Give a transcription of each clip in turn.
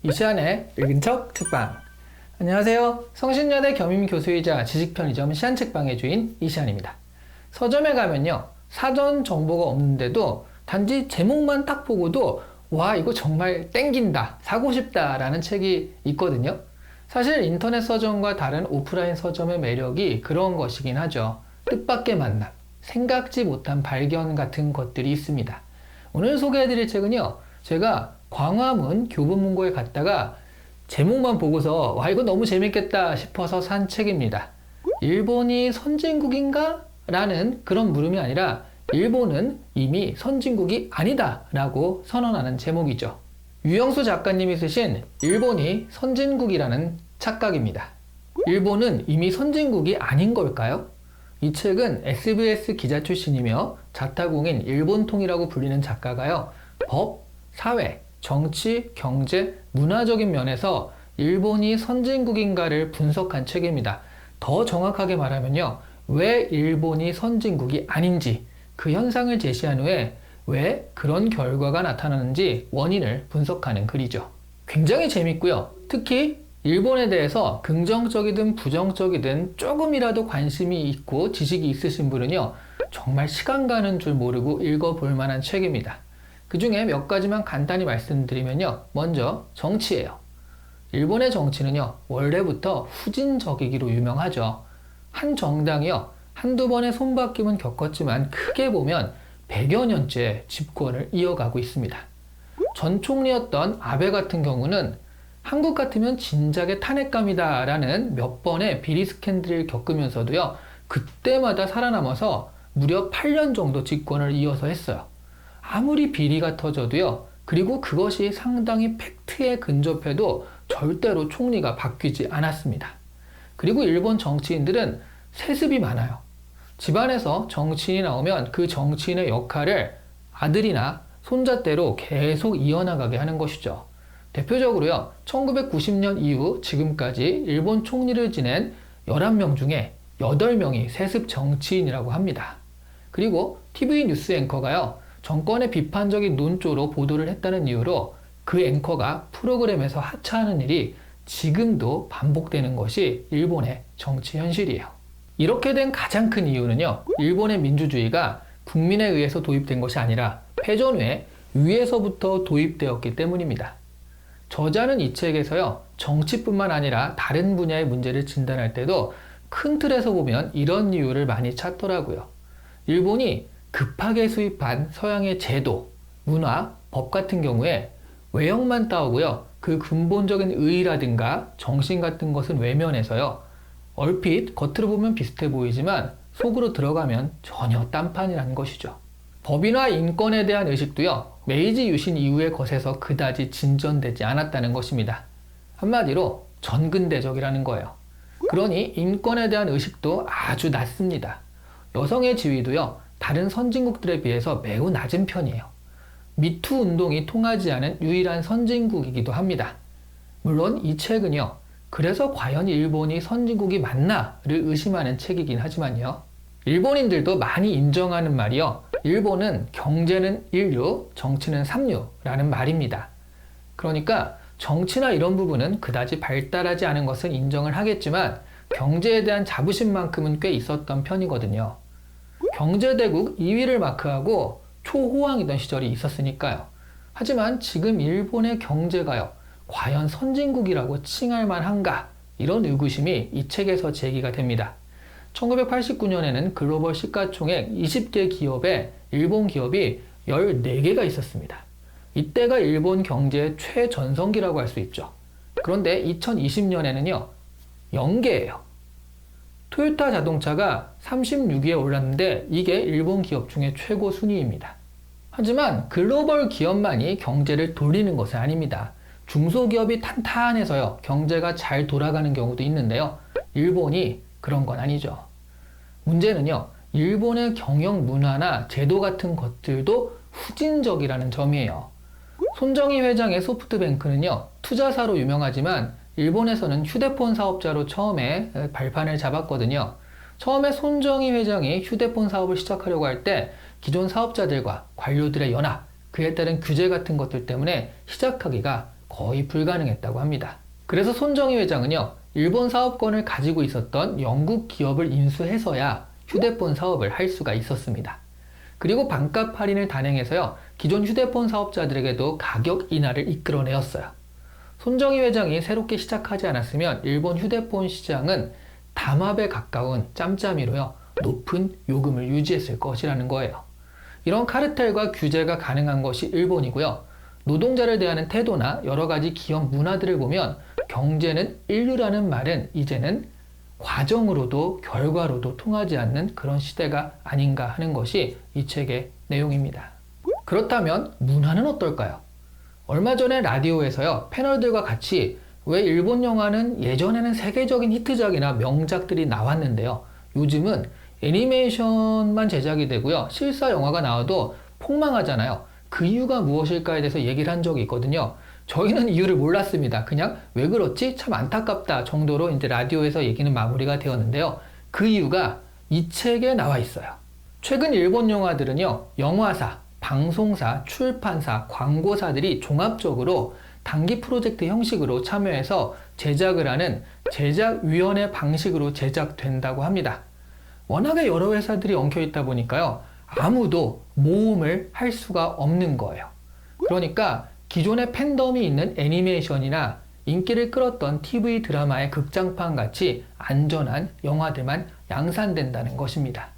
이시안의 읽은 척 책방. 안녕하세요. 성신여대 겸임교수이자 지식편의점 시안책방의 주인 이시안입니다. 서점에 가면요, 사전 정보가 없는데도 단지 제목만 딱 보고도 와, 이거 정말 땡긴다, 사고 싶다 라는 책이 있거든요. 사실 인터넷 서점과 다른 오프라인 서점의 매력이 그런 것이긴 하죠. 뜻밖의 만남, 생각지 못한 발견 같은 것들이 있습니다. 오늘 소개해드릴 책은요, 제가 광화문 교보문고에 갔다가 제목만 보고서 와, 이거 너무 재밌겠다 싶어서 산 책입니다. 일본이 선진국인가? 라는 그런 물음이 아니라 일본은 이미 선진국이 아니다 라고 선언하는 제목이죠. 유영수 작가님이 쓰신 일본이 선진국이라는 착각입니다. 일본은 이미 선진국이 아닌 걸까요? 이 책은 SBS 기자 출신이며 자타공인 일본통이라고 불리는 작가가요, 법, 사회, 정치, 경제, 문화적인 면에서 일본이 선진국인가를 분석한 책입니다. 더 정확하게 말하면요, 왜 일본이 선진국이 아닌지, 그 현상을 제시한 후에 왜 그런 결과가 나타나는지 원인을 분석하는 글이죠. 굉장히 재밌고요. 특히 일본에 대해서 긍정적이든 부정적이든 조금이라도 관심이 있고 지식이 있으신 분은요, 정말 시간 가는 줄 모르고 읽어볼 만한 책입니다. 그 중에 몇 가지만 간단히 말씀드리면요, 먼저 정치예요. 일본의 정치는요, 원래부터 후진적이기로 유명하죠. 한 정당이요, 한두 번의 손바뀜은 겪었지만 크게 보면 100여 년째 집권을 이어가고 있습니다. 전 총리였던 아베 같은 경우는 한국 같으면 진작에 탄핵감이다 라는 몇 번의 비리 스캔들을 겪으면서도요, 그때마다 살아남아서 무려 8년 정도 집권을 이어서 했어요. 아무리 비리가 터져도요, 그리고 그것이 상당히 팩트에 근접해도 절대로 총리가 바뀌지 않았습니다. 그리고 일본 정치인들은 세습이 많아요. 집안에서 정치인이 나오면 그 정치인의 역할을 아들이나 손자대로 계속 이어나가게 하는 것이죠. 대표적으로요, 1990년 이후 지금까지 일본 총리를 지낸 11명 중에 8명이 세습 정치인이라고 합니다. 그리고 TV 뉴스 앵커가요, 정권의 비판적인 논조로 보도를 했다는 이유로 그 앵커가 프로그램에서 하차하는 일이 지금도 반복되는 것이 일본의 정치 현실이에요. 이렇게 된 가장 큰 이유는요, 일본의 민주주의가 국민에 의해서 도입된 것이 아니라 패전 후에 위에서부터 도입되었기 때문입니다. 저자는 이 책에서요, 정치뿐만 아니라 다른 분야의 문제를 진단할 때도 큰 틀에서 보면 이런 이유를 많이 찾더라고요. 일본이 급하게 수입한 서양의 제도, 문화, 법 같은 경우에 외형만 따오고요, 그 근본적인 의의라든가 정신 같은 것은 외면해서요, 얼핏 겉으로 보면 비슷해 보이지만 속으로 들어가면 전혀 딴판이라는 것이죠. 법이나 인권에 대한 의식도요, 메이지 유신 이후의 것에서 그다지 진전되지 않았다는 것입니다. 한마디로 전근대적이라는 거예요. 그러니 인권에 대한 의식도 아주 낮습니다. 여성의 지위도요, 다른 선진국들에 비해서 매우 낮은 편이에요. 미투 운동이 통하지 않은 유일한 선진국이기도 합니다. 물론 이 책은요, 그래서 과연 일본이 선진국이 맞나를 의심하는 책이긴 하지만요, 일본인들도 많이 인정하는 말이요, 일본은 경제는 인류, 정치는 삼류라는 말입니다. 그러니까 정치나 이런 부분은 그다지 발달하지 않은 것은 인정을 하겠지만 경제에 대한 자부심만큼은 꽤 있었던 편이거든요. 경제대국 2위를 마크하고 초호황이던 시절이 있었으니까요. 하지만 지금 일본의 경제가요, 과연 선진국이라고 칭할 만한가? 이런 의구심이 이 책에서 제기가 됩니다. 1989년에는 글로벌 시가총액 20개 기업에 일본 기업이 14개가 있었습니다. 이때가 일본 경제의 최전성기라고 할 수 있죠. 그런데 2020년에는요, 0개예요. 토요타 자동차가 36위에 올랐는데 이게 일본 기업 중에 최고 순위입니다. 하지만 글로벌 기업만이 경제를 돌리는 것은 아닙니다. 중소기업이 탄탄해서요, 경제가 잘 돌아가는 경우도 있는데요, 일본이 그런 건 아니죠. 문제는요, 일본의 경영 문화나 제도 같은 것들도 후진적이라는 점이에요. 손정희 회장의 소프트뱅크는요, 투자사로 유명하지만 일본에서는 휴대폰 사업자로 처음에 발판을 잡았거든요. 처음에 손정희 회장이 휴대폰 사업을 시작하려고 할 때 기존 사업자들과 관료들의 연합, 그에 따른 규제 같은 것들 때문에 시작하기가 거의 불가능했다고 합니다. 그래서 손정희 회장은요, 일본 사업권을 가지고 있었던 영국 기업을 인수해서야 휴대폰 사업을 할 수가 있었습니다. 그리고 반값 할인을 단행해서요, 기존 휴대폰 사업자들에게도 가격 인하를 이끌어내었어요. 손정희 회장이 새롭게 시작하지 않았으면 일본 휴대폰 시장은 담합에 가까운 짬짬이로요, 높은 요금을 유지했을 것이라는 거예요. 이런 카르텔과 규제가 가능한 것이 일본이고요. 노동자를 대하는 태도나 여러 가지 기업 문화들을 보면 경제는 인류라는 말은 이제는 과정으로도 결과로도 통하지 않는 그런 시대가 아닌가 하는 것이 이 책의 내용입니다. 그렇다면 문화는 어떨까요? 얼마 전에 라디오에서요, 패널들과 같이 왜 일본 영화는 예전에는 세계적인 히트작이나 명작들이 나왔는데요, 요즘은 애니메이션만 제작이 되고요, 실사 영화가 나와도 폭망하잖아요. 그 이유가 무엇일까에 대해서 얘기를 한 적이 있거든요. 저희는 이유를 몰랐습니다. 그냥 왜 그렇지? 참 안타깝다 정도로 이제 라디오에서 얘기는 마무리가 되었는데요. 그 이유가 이 책에 나와 있어요. 최근 일본 영화들은요, 영화사, 방송사, 출판사, 광고사들이 종합적으로 단기 프로젝트 형식으로 참여해서 제작을 하는 제작위원회 방식으로 제작된다고 합니다. 워낙에 여러 회사들이 엉켜 있다 보니까요, 아무도 모험을 할 수가 없는 거예요. 그러니까 기존의 팬덤이 있는 애니메이션이나 인기를 끌었던 TV 드라마의 극장판 같이 안전한 영화들만 양산된다는 것입니다.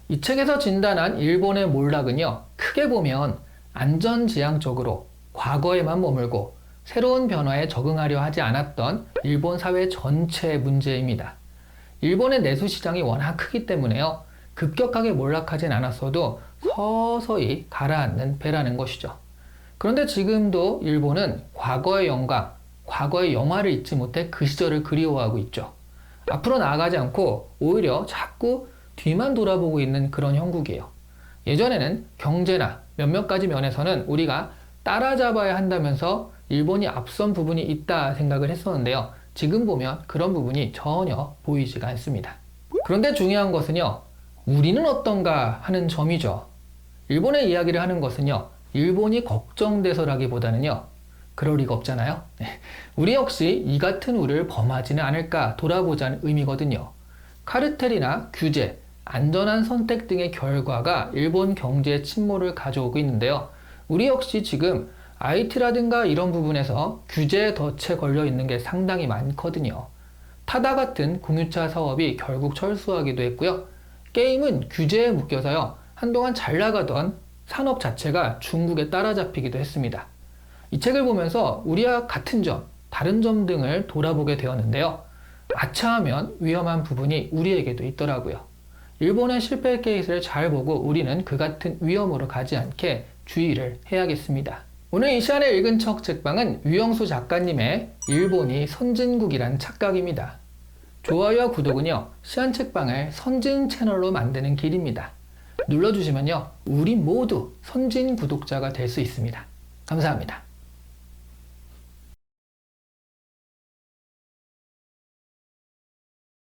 이 책에서 진단한 일본의 몰락은요, 크게 보면 안전지향적으로 과거에만 머물고 새로운 변화에 적응하려 하지 않았던 일본 사회 전체의 문제입니다. 일본의 내수 시장이 워낙 크기 때문에요, 급격하게 몰락하진 않았어도 서서히 가라앉는 배라는 것이죠. 그런데 지금도 일본은 과거의 영광, 과거의 영화를 잊지 못해 그 시절을 그리워하고 있죠. 앞으로 나아가지 않고 오히려 자꾸 뒤만 돌아보고 있는 그런 형국이에요. 예전에는 경제나 몇몇 가지 면에서는 우리가 따라잡아야 한다면서 일본이 앞선 부분이 있다 생각을 했었는데요. 지금 보면 그런 부분이 전혀 보이지가 않습니다. 그런데 중요한 것은요, 우리는 어떤가 하는 점이죠. 일본의 이야기를 하는 것은요, 일본이 걱정돼서라기보다는요, 그럴 리가 없잖아요. 우리 역시 이 같은 우를 범하지는 않을까 돌아보자는 의미거든요. 카르텔이나 규제, 안전한 선택 등의 결과가 일본 경제의 침몰을 가져오고 있는데요. 우리 역시 지금 IT라든가 이런 부분에서 규제에 덫에 걸려 있는 게 상당히 많거든요. 타다 같은 공유차 사업이 결국 철수하기도 했고요. 게임은 규제에 묶여서요, 한동안 잘 나가던 산업 자체가 중국에 따라잡히기도 했습니다. 이 책을 보면서 우리와 같은 점, 다른 점 등을 돌아보게 되었는데요. 아차하면 위험한 부분이 우리에게도 있더라고요. 일본의 실패 케이스를 잘 보고 우리는 그 같은 위험으로 가지 않게 주의를 해야겠습니다. 오늘 이 시간에 읽은 척 책방은 유영수 작가님의 일본이 선진국이란 착각입니다. 좋아요와 구독은요, 시안책방을 선진 채널로 만드는 길입니다. 눌러주시면요, 우리 모두 선진 구독자가 될 수 있습니다. 감사합니다.